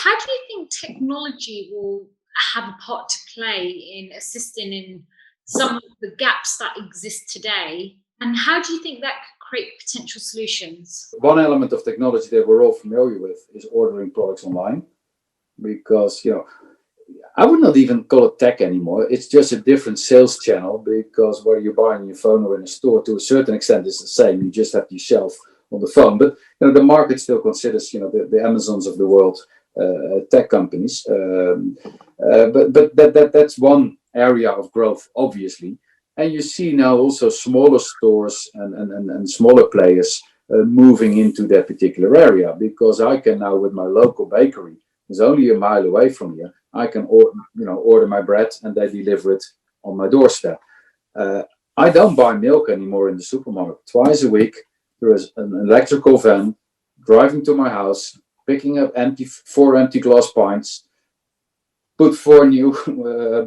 How do you think technology will have a part to play in assisting in some of the gaps that exist today? And how do you think that could create potential solutions? One element of technology that we're all familiar with is ordering products online, because I would not even call it tech anymore. It's just a different sales channel, because whether you buy on your phone or in a store, to a certain extent, is the same. You just have your shelf on the phone. But the market still considers the Amazons of the world tech companies. But that's one area of growth, obviously. And you see now also smaller stores and smaller players moving into that particular area, because I can now, with my local bakery, it's only a mile away from here, I can order my bread and they deliver it on my doorstep. I don't buy milk anymore in the supermarket. Twice a week, there is an electrical van driving to my house, picking up 4 empty glass pints, put 4 new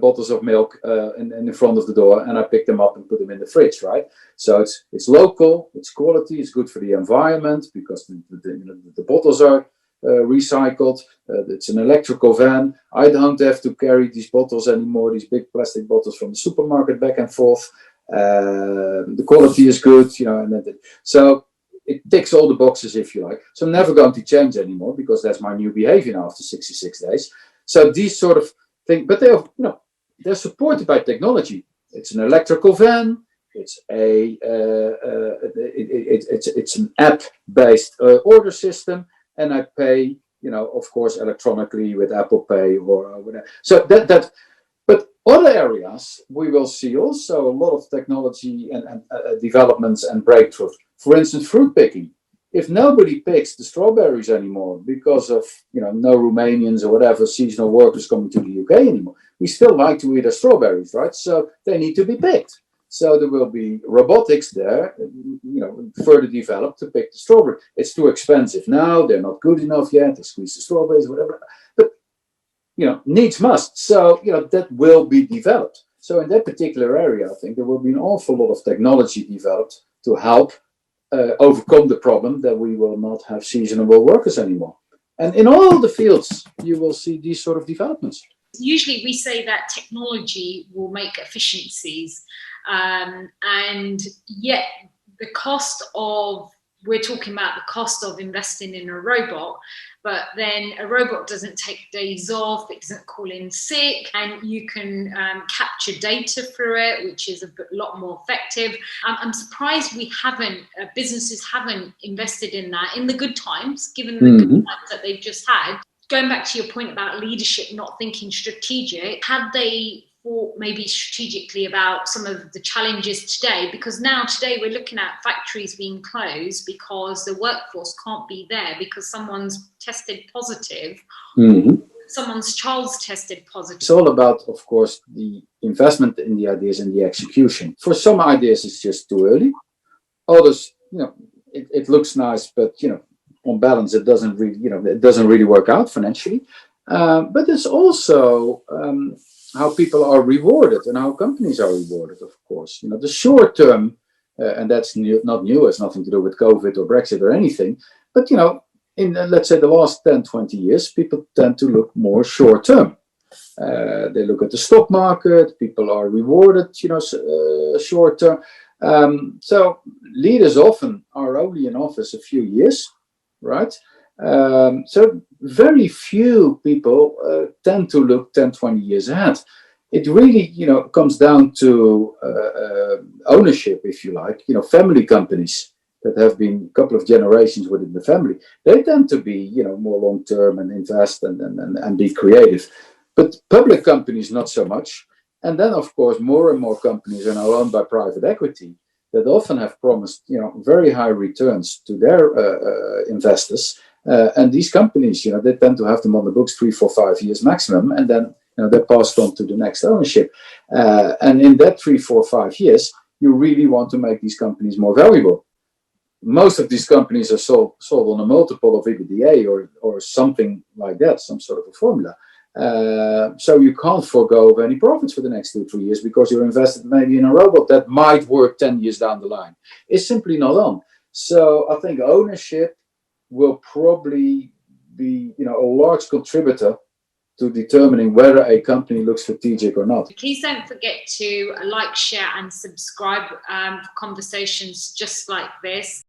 bottles of milk in front of the door, and I pick them up and put them in the fridge, right? So it's local, it's quality, it's good for the environment, because the bottles are recycled. It's an electrical van. I don't have to carry these bottles anymore, these big plastic bottles from the supermarket back and forth. The quality is good, so it ticks all the boxes, if you like. So I'm never going to change anymore, because that's my new behavior now after 66 days. So these sort of things, but they're supported by technology. It's an electrical van. It's it's an app-based order system, and I pay, of course, electronically with Apple Pay or whatever. So that. But other areas, we will see also a lot of technology and developments and breakthroughs. For instance, fruit picking. If nobody picks the strawberries anymore because of no Romanians or whatever seasonal workers coming to the UK anymore, we still like to eat our strawberries, right? So they need to be picked. So there will be robotics there, further developed to pick the strawberry. It's too expensive now. They're not good enough yet. They squeeze the strawberries, whatever. But needs must. So that will be developed. So in that particular area, I think there will be an awful lot of technology developed to help overcome the problem that we will not have seasonal workers anymore. And in all the fields, you will see these sort of developments. Usually we say that technology will make efficiencies, and yet we're talking about the cost of investing in a robot, but then a robot doesn't take days off, it doesn't call in sick, and you can capture data through it, which is a lot more effective. I'm surprised businesses haven't invested in that in the good times, given the good times that they've just had. Going back to your point about leadership not thinking strategic, had they thought maybe strategically about some of the challenges today? Because today we're looking at factories being closed because the workforce can't be there because someone's tested positive, someone's child's tested positive. It's all about, of course, the investment in the ideas and the execution. For some ideas, it's just too early. Others, it looks nice, but on balance, it doesn't really work out financially. But it's also how people are rewarded and how companies are rewarded, of course. The short term, and that's not new, it's nothing to do with COVID or Brexit or anything. But, in, let's say, the last 10, 20 years, people tend to look more short term. They look at the stock market, people are rewarded, short term. So leaders often are only in office a few years, right? So very few people tend to look 10, 20 years ahead. It really, comes down to ownership, if you like. Family companies that have been a couple of generations within the family, they tend to be, more long-term and invest and be creative. But public companies, not so much. And then, of course, more and more companies are now owned by private equity that often have promised, very high returns to their investors. And these companies, they tend to have them on the books 3, 4, 5 years maximum, and then they're passed on to the next ownership. And in that 3, 4, 5 years, you really want to make these companies more valuable. Most of these companies are sold on a multiple of EBITDA or something like that, some sort of a formula. So you can't forego any profits for the next 2, 3 years because you're invested maybe in a robot that might work 10 years down the line. It's simply not on. So I think ownership will probably be, a large contributor to determining whether a company looks strategic or not. Please don't forget to like, share, and subscribe for conversations just like this.